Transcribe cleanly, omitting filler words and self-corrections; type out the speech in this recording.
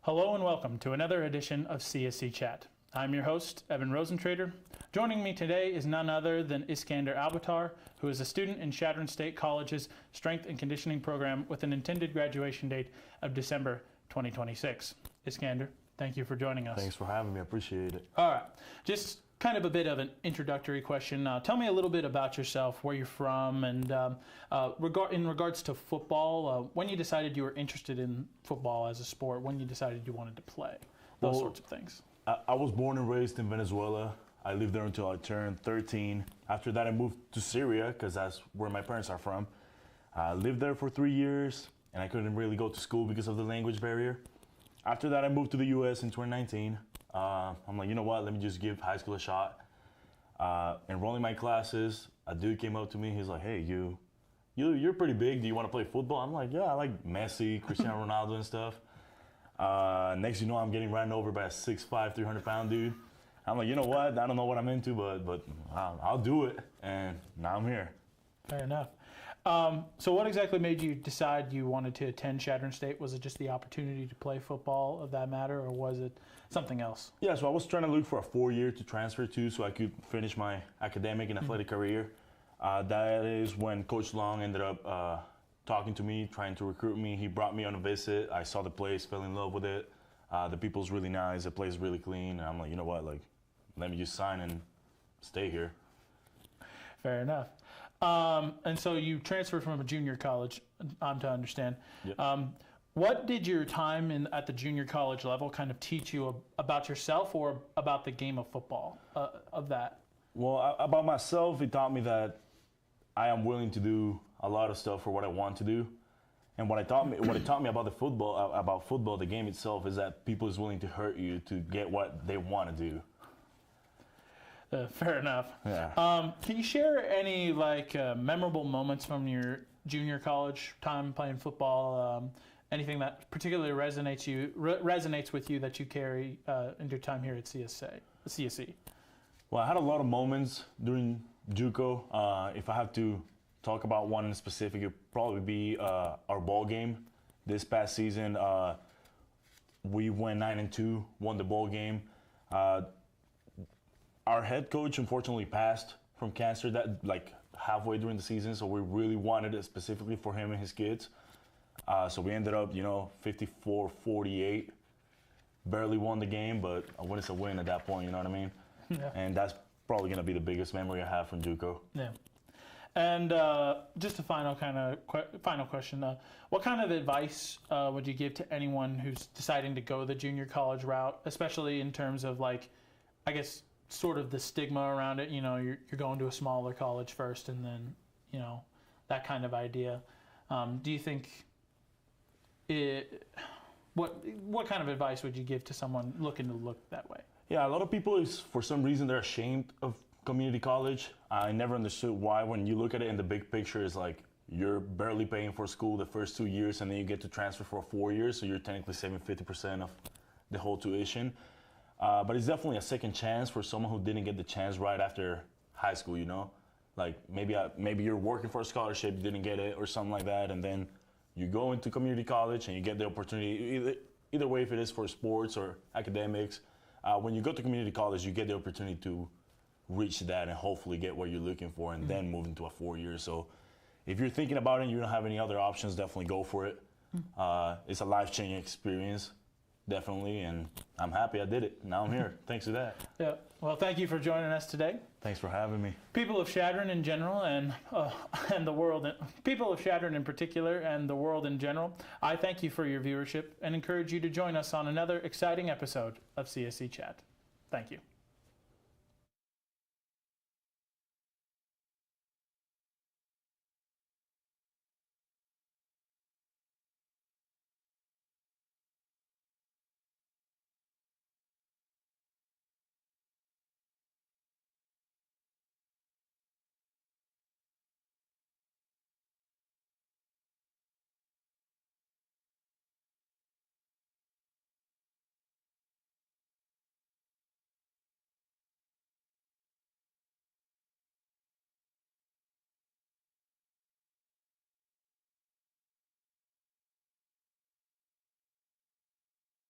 Hello and welcome to another edition of CSC Chat. I'm your host, Evan Rosentrader. Joining me today is none other than Iskandar Albitar, who is a student in Chadron State College's Strength and Conditioning program with an intended graduation date of December 2026. Iskandar, thank you for joining us. Thanks for having me. I appreciate it. All right. Just kind of a bit of an introductory question. Tell me a little bit about yourself, where you're from, and in regards to football, when you decided you were interested in football as a sport, when you decided you wanted to play, those sorts of things. I was born and raised in Venezuela. I lived there until I turned 13. After that, I moved to Syria because that's where my parents are from. I lived there for 3 years, and I couldn't really go to school because of the language barrier. After that, I moved to the U.S. in 2019. I'm like, you know what, let me just give high school a shot. Enrolling my classes, a dude came up to me, he's like, hey, you're pretty big, do you want to play football? I'm like, yeah, I like Messi, Cristiano Ronaldo and stuff. Next you know, I'm getting ran over by a 6'5", 300-pound dude. I'm like, you know what, I don't know what I'm into, but I'll do it, and now I'm here. Fair enough. So what exactly made you decide you wanted to attend Chadron State? Was it just the opportunity to play football of that matter, or was it something else? Yeah, so I was trying to look for a 4-year to transfer to so I could finish my academic and athletic career. That is when Coach Long ended up talking to me, trying to recruit me. He brought me on a visit. I saw the place, fell in love with it. The people's really nice, the place is really clean. And I'm like, you know what, like, let me just sign and stay here. Fair enough. And so you transferred from a junior college, I'm to understand. Yep. What did your time at the junior college level kind of teach you about yourself or about the game of football, of that? Well, about myself, it taught me that I am willing to do a lot of stuff for what I want to do. And what it taught me about football, the game itself, is that people is willing to hurt you to get what they want to do. Fair enough. Yeah. Can you share any memorable moments from your junior college time playing football? Anything that particularly resonates with you that you carry into your time here at CSC? Well, I had a lot of moments during JUCO. If I have to talk about one in specific, it'd probably be our ball game this past season. We went 9-2, won the ball game. Our head coach unfortunately passed from cancer halfway during the season, so we really wanted it specifically for him and his kids. So we ended up, 54-48. Barely won the game, but a win is a win at that point, you know what I mean? Yeah. And that's probably going to be the biggest memory I have from JUCO. Yeah. And just a final question. What kind of advice would you give to anyone who's deciding to go the junior college route, especially in terms of sort of the stigma around it? You're going to a smaller college first and then, that kind of idea. Do you think what kind of advice would you give to someone looking to look that way? Yeah, a lot of people, for some reason, they're ashamed of community college. I never understood why. When you look at it in the big picture, it's like you're barely paying for school the first 2 years, and then you get to transfer for 4 years, so you're technically saving 50% of the whole tuition. But it's definitely a second chance for someone who didn't get the chance right after high school, Like maybe you're working for a scholarship, you didn't get it or something like that, and then you go into community college and you get the opportunity, either way, if it is for sports or academics. When you go to community college, you get the opportunity to reach that and hopefully get what you're looking for and then move into a 4 year. So if you're thinking about it and you don't have any other options, definitely go for it. It's a life-changing experience. Definitely, and I'm happy I did it. Now I'm here, thanks to that. Yeah. Well, thank you for joining us today. Thanks for having me. People of Chadron in general and the world, people of Chadron in particular and the world in general, I thank you for your viewership and encourage you to join us on another exciting episode of CSC Chat. Thank you.